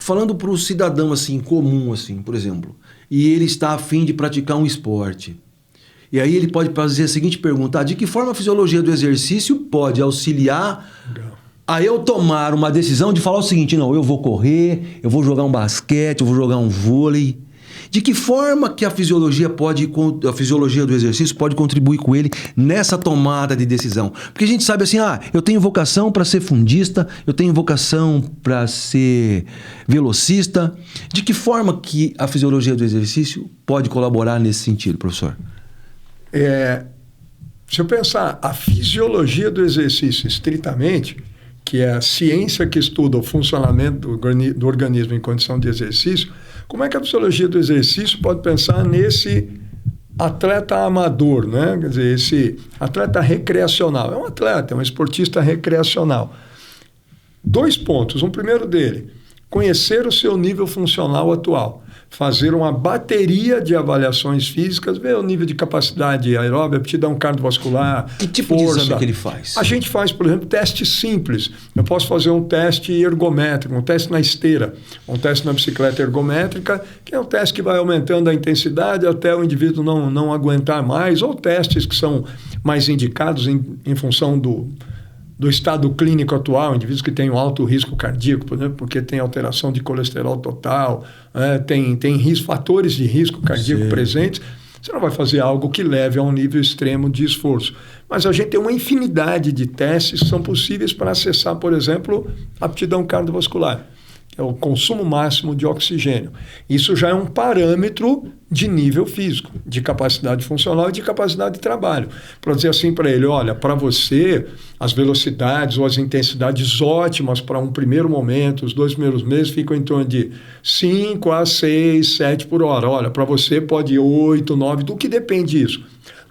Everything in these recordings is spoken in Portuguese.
falando para o cidadão assim, comum, assim, por exemplo, e ele está a fim de praticar um esporte. E aí ele pode fazer a seguinte pergunta: de que forma a fisiologia do exercício pode auxiliar a eu tomar uma decisão de falar o seguinte: não, eu vou correr, eu vou jogar um basquete, eu vou jogar um vôlei. De que forma que a fisiologia do exercício pode contribuir com ele nessa tomada de decisão? Porque a gente sabe assim, eu tenho vocação para ser fundista, eu tenho vocação para ser velocista. De que forma que a fisiologia do exercício pode colaborar nesse sentido, professor? Se eu pensar a fisiologia do exercício estritamente, que é a ciência que estuda o funcionamento do organismo em condição de exercício, como é que a fisiologia do exercício pode pensar nesse atleta amador, né? Quer dizer, esse atleta recreacional? É um atleta, é um esportista recreacional. 2 pontos. Um primeiro dele, conhecer o seu nível funcional atual. Fazer uma bateria de avaliações físicas, ver o nível de capacidade aeróbica, aptidão cardiovascular, que tipo de exame que ele faz? A gente faz, por exemplo, testes simples. Eu posso fazer um teste ergométrico, um teste na esteira, um teste na bicicleta ergométrica, que é um teste que vai aumentando a intensidade até o indivíduo não aguentar mais, ou testes que são mais indicados em função do estado clínico atual, indivíduos que têm um alto risco cardíaco, por exemplo, porque tem alteração de colesterol total, tem fatores de risco cardíaco presentes. Você não vai fazer algo que leve a um nível extremo de esforço. Mas a gente tem uma infinidade de testes que são possíveis para acessar, por exemplo, a aptidão cardiovascular, que é o consumo máximo de oxigênio. Isso já é um parâmetro de nível físico, de capacidade funcional e de capacidade de trabalho. Para dizer assim para ele, olha, para você, as velocidades ou as intensidades ótimas para um primeiro momento, os 2 primeiros meses ficam em torno de 5 a 6, 7 por hora. Olha, para você pode ir 8, 9, do que depende isso?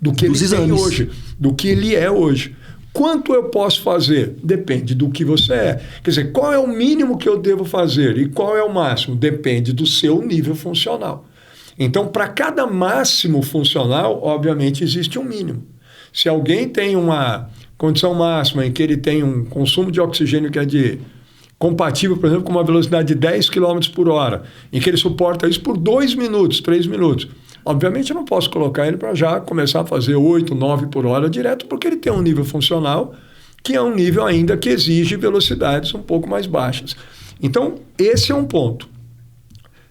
Do que ele tem hoje, do que ele é hoje. Quanto eu posso fazer? Depende do que você é. Quer dizer, qual é o mínimo que eu devo fazer e qual é o máximo? Depende do seu nível funcional. Então, para cada máximo funcional, obviamente, existe um mínimo. Se alguém tem uma condição máxima em que ele tem um consumo de oxigênio que é compatível, por exemplo, com uma velocidade de 10 km por hora, em que ele suporta isso por 2 minutos, 3 minutos, obviamente eu não posso colocar ele para já começar a fazer 8, 9 por hora direto, porque ele tem um nível funcional que é um nível ainda que exige velocidades um pouco mais baixas. Então, esse é um ponto.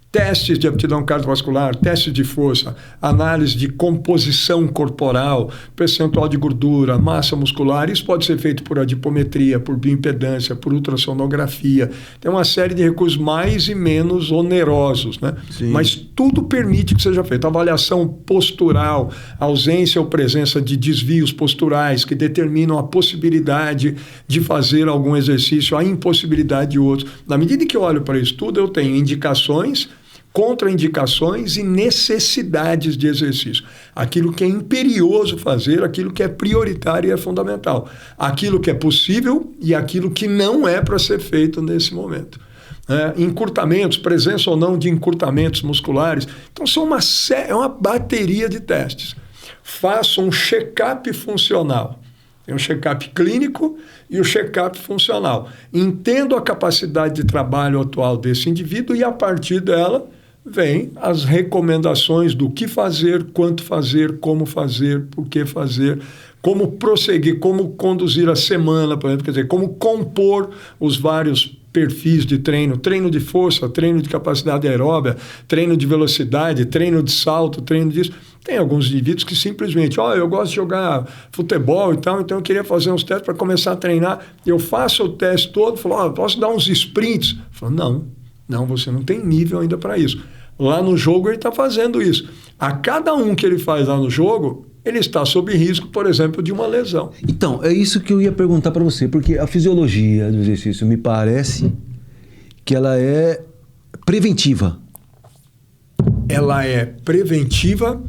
Testes de aptidão cardiovascular, testes de força, análise de composição corporal, percentual de gordura, massa muscular, isso pode ser feito por adipometria, por bioimpedância, por ultrassonografia. Tem uma série de recursos mais e menos onerosos, né? Mas tudo permite que seja feito. Avaliação postural, ausência ou presença de desvios posturais que determinam a possibilidade de fazer algum exercício, a impossibilidade de outro. Na medida que eu olho para isso tudo, eu tenho indicações, contraindicações e necessidades de exercício. Aquilo que é imperioso fazer, aquilo que é prioritário e é fundamental. Aquilo que é possível e aquilo que não é para ser feito nesse momento. Encurtamentos, presença ou não de encurtamentos musculares. Então, é uma bateria de testes. Faça um check-up funcional. Tem um check-up clínico e o check-up funcional. Entendo a capacidade de trabalho atual desse indivíduo e, a partir dela, vem as recomendações do que fazer, quanto fazer, como fazer, por que fazer, como prosseguir, como conduzir a semana, por exemplo, quer dizer, como compor os vários perfis de treino, treino de força, treino de capacidade aeróbica, treino de velocidade, treino de salto, treino disso. Tem alguns indivíduos que simplesmente, eu gosto de jogar futebol e tal, então eu queria fazer uns testes para começar a treinar. Eu faço o teste todo, falo, posso dar uns sprints? Eu falo, não, você não tem nível ainda para isso. Lá no jogo ele está fazendo isso. A cada um que ele faz lá no jogo, ele está sob risco, por exemplo, de uma lesão. Então, é isso que eu ia perguntar para você, porque a fisiologia do exercício me parece que ela é preventiva. Ela é preventiva,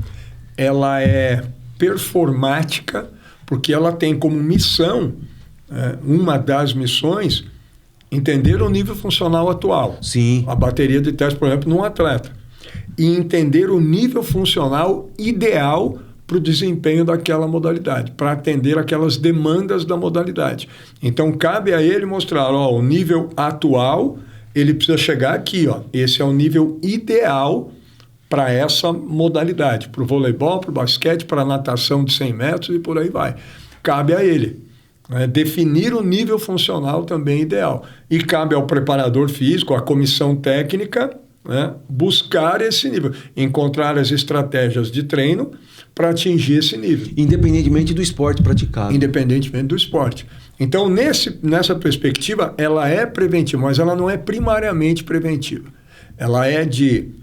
ela é performática, porque ela tem como missão, uma das missões, entender o nível funcional atual. Sim. A bateria de teste, por exemplo, num atleta. E entender o nível funcional ideal para o desempenho daquela modalidade, para atender aquelas demandas da modalidade. Então, cabe a ele mostrar, o nível atual, ele precisa chegar aqui, ó. Esse é o nível ideal para essa modalidade, para o voleibol, para o basquete, para a natação de 100 metros e por aí vai. Cabe a ele, né, definir o nível funcional também ideal. E cabe ao preparador físico, à comissão técnica, né, buscar esse nível, encontrar as estratégias de treino para atingir esse nível. Independentemente do esporte praticado. Independentemente do esporte. Então, nessa perspectiva, ela é preventiva, mas ela não é primariamente preventiva. Ela é de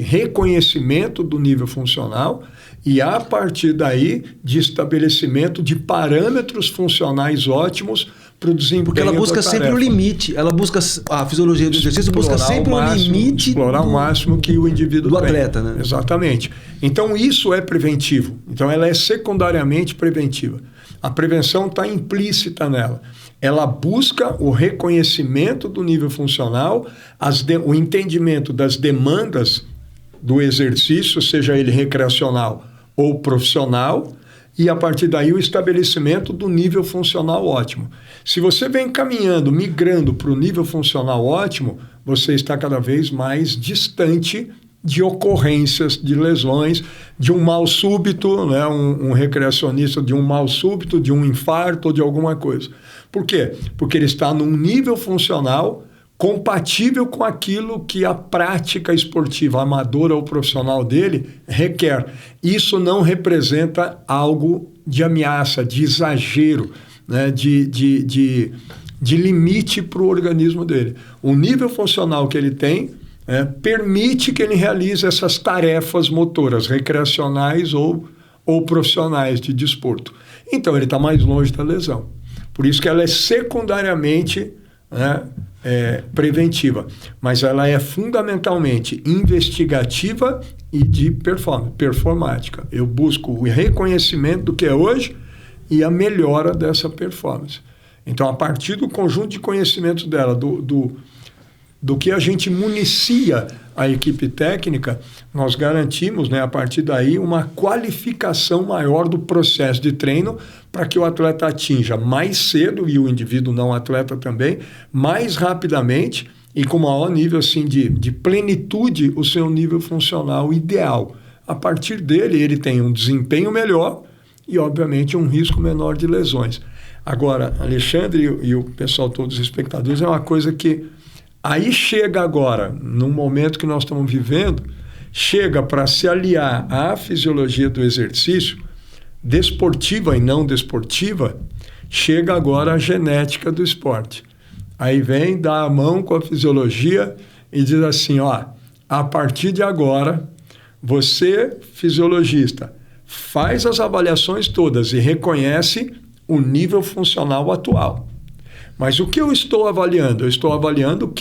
reconhecimento do nível funcional e, a partir daí, de estabelecimento de parâmetros funcionais ótimos para o desempenho. Porque ela busca sempre o limite. Ela busca, a fisiologia do exercício busca sempre o limite. Explorar o máximo que o indivíduo do tem. atleta, né? Exatamente. Então, isso é preventivo. Então, ela é secundariamente preventiva. A prevenção está implícita nela. Ela busca o reconhecimento do nível funcional, o entendimento das demandas do exercício, seja ele recreacional ou profissional, e a partir daí o estabelecimento do nível funcional ótimo. Se você vem caminhando, migrando para o nível funcional ótimo, você está cada vez mais distante de ocorrências, de lesões, de um mal súbito, né? Um recreacionista de um mal súbito, de um infarto ou de alguma coisa. Por quê? Porque ele está num nível funcional compatível com aquilo que a prática esportiva, amadora ou profissional dele, requer. Isso não representa algo de ameaça, de exagero, né? de limite para o organismo dele. O nível funcional que ele tem permite que ele realize essas tarefas motoras, recreacionais ou profissionais de desporto. Então, ele está mais longe da lesão. Por isso que ela é secundariamente preventiva, mas ela é fundamentalmente investigativa e de performática. Eu busco o reconhecimento do que é hoje e a melhora dessa performance. Então, a partir do conjunto de conhecimentos dela, do que a gente municia a equipe técnica, nós garantimos, né, a partir daí, uma qualificação maior do processo de treino para que o atleta atinja mais cedo, e o indivíduo não atleta também, mais rapidamente e com maior nível assim, de plenitude, o seu nível funcional ideal. A partir dele, ele tem um desempenho melhor e, obviamente, um risco menor de lesões. Agora, Alexandre e o pessoal, todos os espectadores, é uma coisa que aí chega agora, no momento que nós estamos vivendo, chega para se aliar à fisiologia do exercício, desportiva e não desportiva, chega agora a genética do esporte. Aí vem, dá a mão com a fisiologia e diz assim, ó, a partir de agora, você, fisiologista, faz as avaliações todas e reconhece o nível funcional atual. Mas o que eu estou avaliando? Eu estou avaliando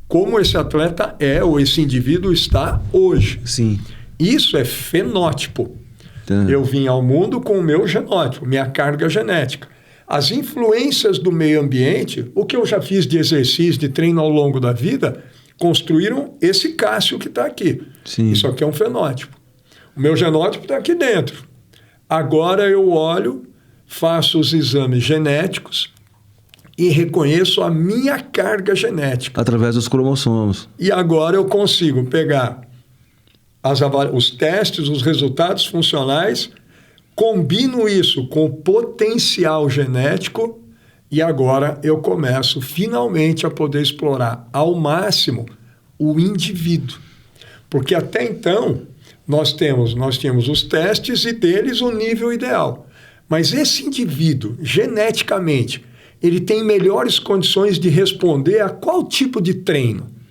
como esse atleta é ou esse indivíduo está hoje. Sim. Isso é fenótipo. Eu vim ao mundo com o meu genótipo, minha carga genética. As influências do meio ambiente, o que eu já fiz de exercício, de treino ao longo da vida, construíram esse Cássio que está aqui. Sim. Isso aqui é um fenótipo. O meu genótipo está aqui dentro. Agora eu olho, faço os exames genéticos e reconheço a minha carga genética. Através dos cromossomos. E agora eu consigo pegar os testes, os resultados funcionais, combino isso com o potencial genético e agora eu começo finalmente a poder explorar ao máximo o indivíduo. Porque até então nós tínhamos os testes e deles o nível ideal. Mas esse indivíduo, geneticamente, ele tem melhores condições de responder a qual tipo de treino?